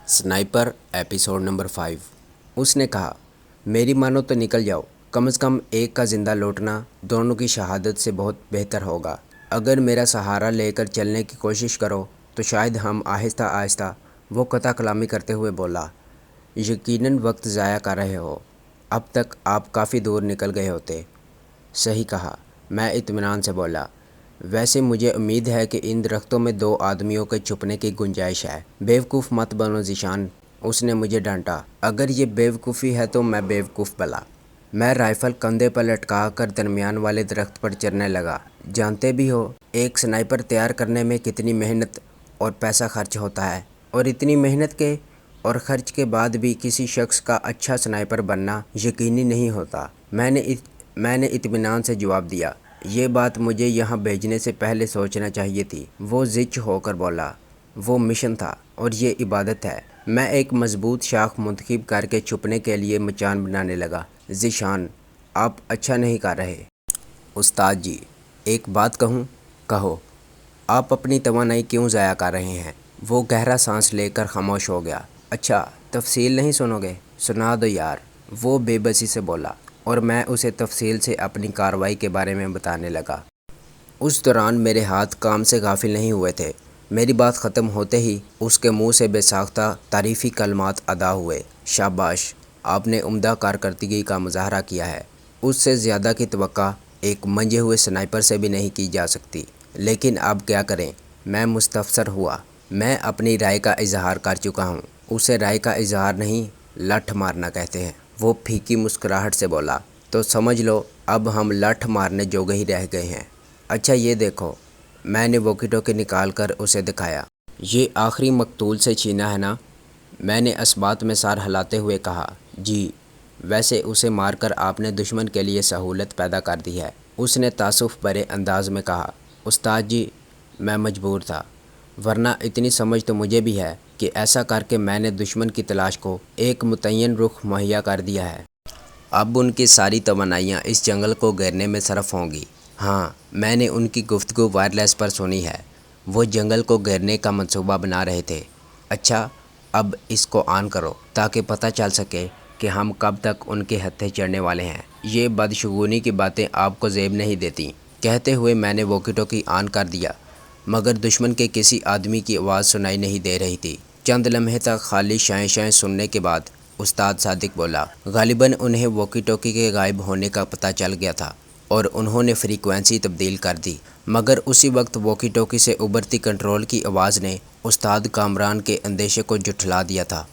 Sniper episode number 5। उसने कहा, मेरी मानो तो निकल जाओ, कम से कम एक का ज़िंदा लौटना दोनों की शहादत से बहुत बेहतर होगा। अगर मेरा सहारा लेकर चलने की कोशिश करो तो शायद हम आहिस्ता आहिस्ता। वो कथा कलामी करते हुए बोला, यकीनन वक्त ज़ाया कर रहे हो, अब तक आप काफ़ी दूर निकल गए होते। सही कहा, मैं इत्मीनान से बोला। वैसे मुझे उम्मीद है कि इन दरख्तों में 2 आदमियों के छुपने की गुंजाइश है। बेवकूफ़ मत बनो ज़ीशान, उसने मुझे डांटा। अगर ये बेवकूफ़ी है तो मैं बेवकूफ़ भला। मैं राइफ़ल कंधे पर लटका कर दरमियान वाले दरख्त पर चढ़ने लगा। जानते भी हो एक स्नाइपर तैयार करने में कितनी मेहनत और पैसा खर्च होता है, और इतनी मेहनत के और ख़र्च के बाद भी किसी शख्स का अच्छा स्नाइपर बनना यकीनी नहीं होता। मैंने इत्मीनान से जवाब दिया। ये बात मुझे यहाँ भेजने से पहले सोचना चाहिए थी। वो ज़िच होकर बोला, वो मिशन था और ये इबादत है। मैं एक मजबूत शाख मुंतखब करके छुपने के लिए मचान बनाने लगा। ज़ीशान, आप अच्छा नहीं कर रहे। उस्ताद जी, एक बात कहूँ? कहो। आप अपनी तवानाई क्यों ज़ाया कर रहे हैं? वो गहरा सांस लेकर खामोश हो गया। अच्छा, तफसील नहीं सुनोगे? सुना दो यार, वो बेबसी से बोला, और मैं उसे तफसील से अपनी कार्रवाई के बारे में बताने लगा। उस दौरान मेरे हाथ काम से गाफिल नहीं हुए थे। मेरी बात ख़त्म होते ही उसके मुंह से बेसाख्ता तारीफ़ी कलमात अदा हुए। शाबाश, आपने उम्दा कारकर्दगी का मुजाहरा किया है। उससे ज़्यादा की तवक्का एक मंजे हुए स्नाइपर से भी नहीं की जा सकती। लेकिन अब क्या करें? मैं मुस्तफसर हुआ। मैं अपनी राय का इजहार कर चुका हूँ। उसे राय का इजहार नहीं, लठ मारना कहते हैं। वो फीकी मुस्कुराहट से बोला, तो समझ लो अब हम लठ मारने जोगे ही रह गए हैं। अच्छा ये देखो। मैंने वॉकी टॉकी निकाल कर उसे दिखाया। ये आखिरी मकतूल से छीना है ना? मैंने अस्बात में सार हिलाते हुए कहा। जी। वैसे उसे मारकर आपने दुश्मन के लिए सहूलत पैदा कर दी है, उसने तासुफ भरे अंदाज में कहा। उस्ताद जी, मैं मजबूर था, वरना इतनी समझ तो मुझे भी है कि ऐसा करके मैंने दुश्मन की तलाश को एक मुतय्यन रुख मुहैया कर दिया है। अब उनकी सारी तमन्नाइयाँ इस जंगल को घेरने में सरफ होंगी। हाँ, मैंने उनकी गुफ्तगू वायरलेस पर सुनी है। वो जंगल को घेरने का मंसूबा बना रहे थे। अच्छा, अब इसको ऑन करो ताकि पता चल सके कि हम कब तक उनके हत्थे चढ़ने वाले हैं। ये बदशगुनी की बातें आपको ज़ेब नहीं देती। कहते हुए मैंने वॉकी टॉकी ऑन कर दिया, मगर दुश्मन के किसी आदमी की आवाज़ सुनाई नहीं दे रही थी। चंद लम्हे तक खाली शाएं शाएं सुनने के बाद उस्ताद सादिक बोला, गालिबन उन्हें वॉकी टॉकी के गायब होने का पता चल गया था और उन्होंने फ्रीक्वेंसी तब्दील कर दी। मगर उसी वक्त वॉकी टॉकी से उभरती कंट्रोल की आवाज़ ने उस्ताद कामरान के अंदेशे को जुठला दिया था।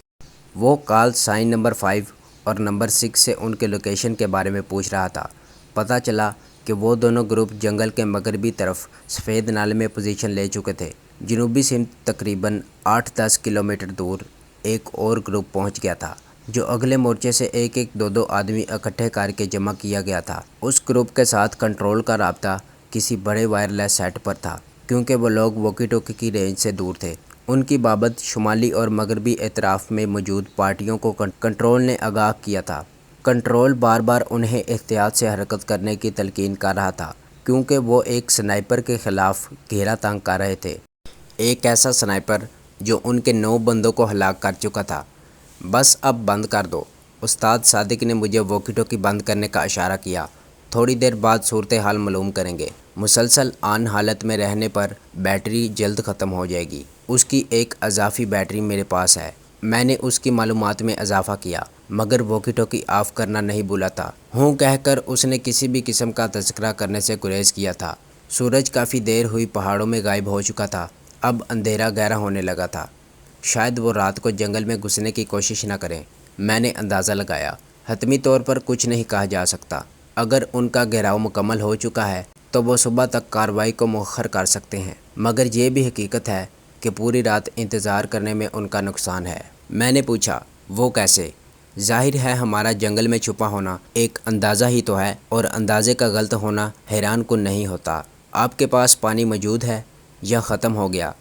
वो कॉल साइन नंबर 5 और नंबर 6 से उनके लोकेशन के बारे में पूछ रहा था। पता चला कि वो दोनों ग्रुप जंगल के मगरबी तरफ सफ़ेद नाले में पोजीशन ले चुके थे। जनूबी सिंध तकरीबन 8-10 किलोमीटर दूर एक और ग्रुप पहुंच गया था, जो अगले मोर्चे से एक दो आदमी इकट्ठे करके जमा किया गया था। उस ग्रुप के साथ कंट्रोल का राब्ता किसी बड़े वायरलेस सेट पर था, क्योंकि वो लोग वॉकी टॉकी की रेंज से दूर थे। उनकी बाबत शुमाली और मगरबी एतराफ़ में मौजूद पार्टियों को कंट्रोल ने आगाह किया था। कंट्रोल बार बार उन्हें एहतियात से हरकत करने की तलकीन कर रहा था, क्योंकि वो एक स्नाइपर के ख़िलाफ़ घेरा तंग कर रहे थे। एक ऐसा स्नाइपर जो उनके 9 बंदों को हलाक कर चुका था। बस अब बंद कर दो। उस्ताद सादिक ने मुझे वॉकी टॉकी बंद करने का इशारा किया। थोड़ी देर बाद सूरत हाल मालूम करेंगे। मुसलसल ऑन हालत में रहने पर बैटरी जल्द ख़त्म हो जाएगी। उसकी एक अजाफी बैटरी मेरे पास है। मैंने उसकी मालूमात में इजाफा किया, मगर वॉकी टॉकी ऑफ़ करना नहीं भूला था। हूँ कहकर उसने किसी भी किस्म का तज़किरा करने से गुरेज किया था। सूरज काफ़ी देर हुई पहाड़ों में गायब हो चुका था। अब अंधेरा गहरा होने लगा था। शायद वो रात को जंगल में घुसने की कोशिश न करें। मैंने अंदाज़ा लगाया। हतमी तौर पर कुछ नहीं कहा जा सकता। अगर उनका घेराव मुकम्मल हो चुका है तो वो सुबह तक कार्रवाई को मुअख्खर कर सकते हैं, मगर ये भी हकीकत है कि पूरी रात इंतज़ार करने में उनका नुकसान है। मैंने पूछा, वो कैसे? जाहिर है हमारा जंगल में छुपा होना एक अंदाज़ा ही तो है, और अंदाज़े का गलत होना हैरान कुन नहीं होता। आपके पास पानी मौजूद है या ख़त्म हो गया?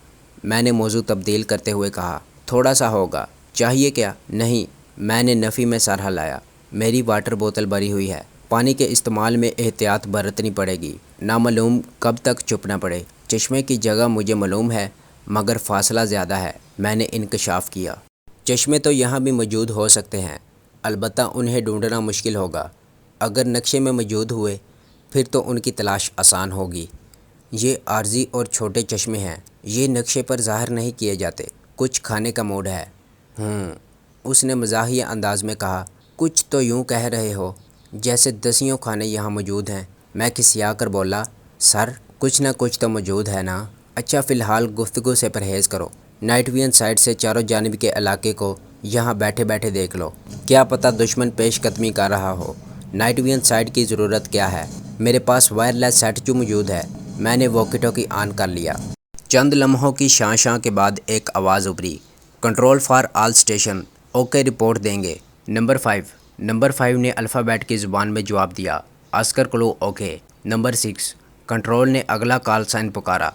मैंने मौजू तब्दील करते हुए कहा। थोड़ा सा होगा। चाहिए क्या? नहीं, मैंने नफ़ी में सर हिलाया। मेरी वाटर बोतल भरी हुई है। पानी के इस्तेमाल में एहतियात बरतनी पड़ेगी, नामालूम कब तक छुपना पड़े। चश्मे की जगह मुझे मालूम है, मगर फासला ज़्यादा है। मैंने इंकशाफ किया। چشمے تو یہاں بھی موجود ہو سکتے ہیں، البتہ انہیں ڈھونڈنا مشکل ہوگا۔ اگر نقشے میں موجود ہوئے پھر تو ان کی تلاش آسان ہوگی۔ یہ عارضی اور چھوٹے چشمے ہیں، یہ نقشے پر ظاہر نہیں کیے جاتے۔ کچھ کھانے کا موڈ ہے؟ اس نے مزاحیہ انداز میں کہا۔ کچھ تو یوں کہہ رہے ہو جیسے دسیوں کھانے یہاں موجود ہیں۔ میں کسیا کر بولا، سر کچھ نہ کچھ تو موجود ہے نا۔ اچھا فی الحال گفتگو سے پرہیز کرو۔ نائٹ وین سائڈ سے چاروں جانب کے علاقے کو یہاں بیٹھے بیٹھے دیکھ لو، کیا پتہ دشمن پیش قدمی کر رہا ہو۔ نائٹ وین سائڈ کی ضرورت کیا ہے؟ میرے پاس وائرلیس سیٹ جو موجود ہے۔ میں نے واکی ٹاکی آن کر لیا۔ چند لمحوں کی شاں شاں کے بعد ایک آواز ابھری، control for all station, okay report دیں گے۔ نمبر 5 نے الفابیٹ کی زبان میں جواب دیا، آسکر کلو اوکے۔ نمبر 6 کنٹرول نے اگلا کال سائن پکارا،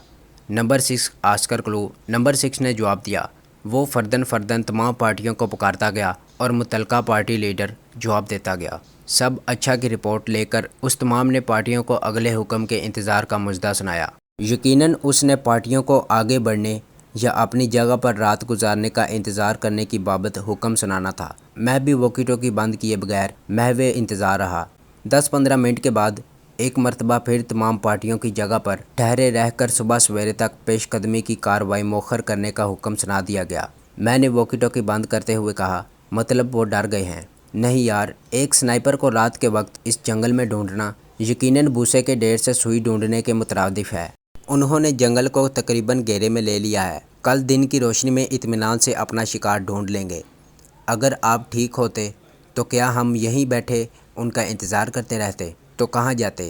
نمبر 6 آسکر کلو۔ نمبر 6 نے جواب دیا۔ وہ فردن تمام پارٹیوں کو پکارتا گیا اور متعلقہ پارٹی لیڈر جواب دیتا گیا۔ سب اچھا کی رپورٹ لے کر اس تمام نے پارٹیوں کو اگلے حکم کے انتظار کا مژدہ سنایا۔ یقیناً اس نے پارٹیوں کو آگے بڑھنے یا اپنی جگہ پر رات گزارنے کا انتظار کرنے کی بابت حکم سنانا تھا۔ میں بھی واکی ٹاکی بند کیے بغیر محو انتظار رہا۔ 10-15 منٹ کے بعد ایک مرتبہ پھر تمام پارٹیوں کی جگہ پر ٹھہرے رہ کر صبح سویرے تک پیش قدمی کی کارروائی مؤخر کرنے کا حکم سنا دیا گیا۔ میں نے واکی ٹاکی بند کرتے ہوئے کہا، مطلب وہ ڈر گئے ہیں؟ نہیں یار، ایک سنائپر کو رات کے وقت اس جنگل میں ڈھونڈنا یقیناً بھوسے کے ڈھیر سے سوئی ڈھونڈنے کے مترادف ہے۔ انہوں نے جنگل کو تقریباً گھیرے میں لے لیا ہے۔ کل دن کی روشنی میں اطمینان سے اپنا شکار ڈھونڈ لیں گے۔ اگر آپ ٹھیک ہوتے تو کیا ہم یہیں بیٹھے ان کا انتظار کرتے رہتے؟ تو کہاں جاتے؟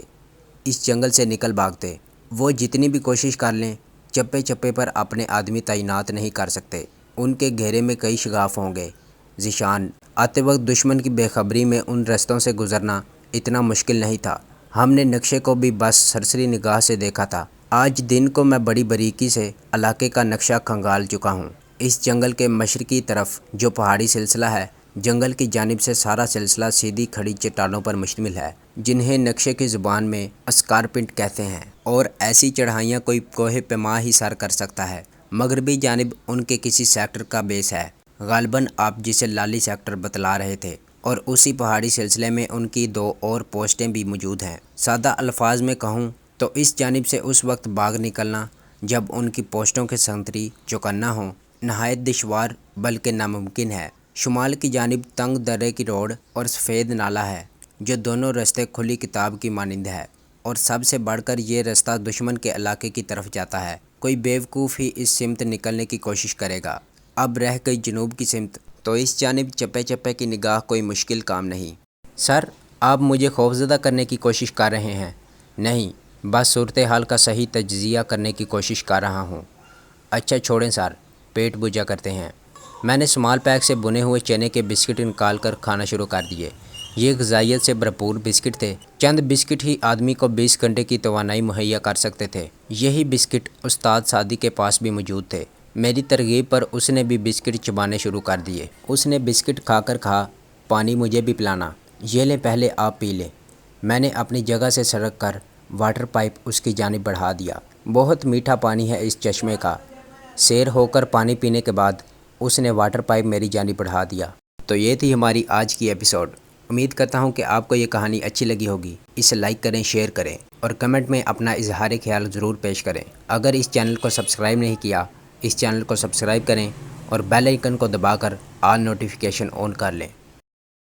اس جنگل سے نکل بھاگتے۔ وہ جتنی بھی کوشش کر لیں چپے چپے پر اپنے آدمی تعینات نہیں کر سکتے۔ ان کے گھیرے میں کئی شگاف ہوں گے۔ ذیشان، آتے وقت دشمن کی بے خبری میں ان رستوں سے گزرنا اتنا مشکل نہیں تھا۔ ہم نے نقشے کو بھی بس سرسری نگاہ سے دیکھا تھا۔ آج دن کو میں بڑی باریکی سے علاقے کا نقشہ کھنگال چکا ہوں۔ اس جنگل کے مشرقی طرف جو پہاڑی سلسلہ ہے، جنگل کی جانب سے سارا سلسلہ سیدھی کھڑی چٹانوں پر مشتمل ہے، جنہیں نقشے کی زبان میں اسکارپنٹ کہتے ہیں، اور ایسی چڑھائیاں کوئی کوہ پیما ہی سر کر سکتا ہے۔ مغربی جانب ان کے کسی سیکٹر کا بیس ہے، غالباً آپ جسے لالی سیکٹر بتلا رہے تھے، اور اسی پہاڑی سلسلے میں ان کی 2 اور پوسٹیں بھی موجود ہیں۔ سادہ الفاظ میں کہوں تو اس جانب سے اس وقت بھاگ نکلنا جب ان کی پوسٹوں کے سنتری چوکنا ہوں نہایت دشوار بلکہ ناممکن ہے۔ شمال کی جانب تنگ درے کی روڈ اور سفید نالا ہے، جو دونوں رستے کھلی کتاب کی مانند ہے، اور سب سے بڑھ کر یہ رستہ دشمن کے علاقے کی طرف جاتا ہے۔ کوئی بیوقوف ہی اس سمت نکلنے کی کوشش کرے گا۔ اب رہ گئی جنوب کی سمت، تو اس جانب چپے چپے کی نگاہ کوئی مشکل کام نہیں۔ سر، آپ مجھے خوفزدہ کرنے کی کوشش کر رہے ہیں؟ نہیں، بس صورتحال کا صحیح تجزیہ کرنے کی کوشش کر رہا ہوں۔ اچھا چھوڑیں سر، پیٹ بجھا کرتے ہیں۔ میں نے سمال پیک سے بنے ہوئے چنے کے بسکٹ نکال کر کھانا شروع کر دیے۔ یہ غذائیت سے بھرپور بسکٹ تھے۔ چند بسکٹ ہی آدمی کو 20 گھنٹے کی توانائی مہیا کر سکتے تھے۔ یہی بسکٹ استاد سعدی کے پاس بھی موجود تھے۔ میری ترغیب پر اس نے بھی بسکٹ چبانے شروع کر دیے۔ اس نے بسکٹ کھا کر کہا، پانی مجھے بھی پلانا۔ یہ لیں، پہلے آپ پی لیں۔ میں نے اپنی جگہ سے سرک کر واٹر پائپ اس کی جانب بڑھا دیا۔ بہت میٹھا پانی ہے اس چشمے کا۔ سیر ہو کر پانی پینے کے بعد اس نے واٹر پائپ میری جانب بڑھا دیا۔ تو یہ تھی ہماری آج کی ایپیسوڈ۔ امید کرتا ہوں کہ آپ کو یہ کہانی اچھی لگی ہوگی۔ اسے لائک کریں، شیئر کریں، اور کمنٹ میں اپنا اظہار خیال ضرور پیش کریں۔ اگر اس چینل کو سبسکرائب نہیں کیا، اس چینل کو سبسکرائب کریں اور بیل آئیکن کو دبا کر آل نوٹیفیکیشن آن کر لیں۔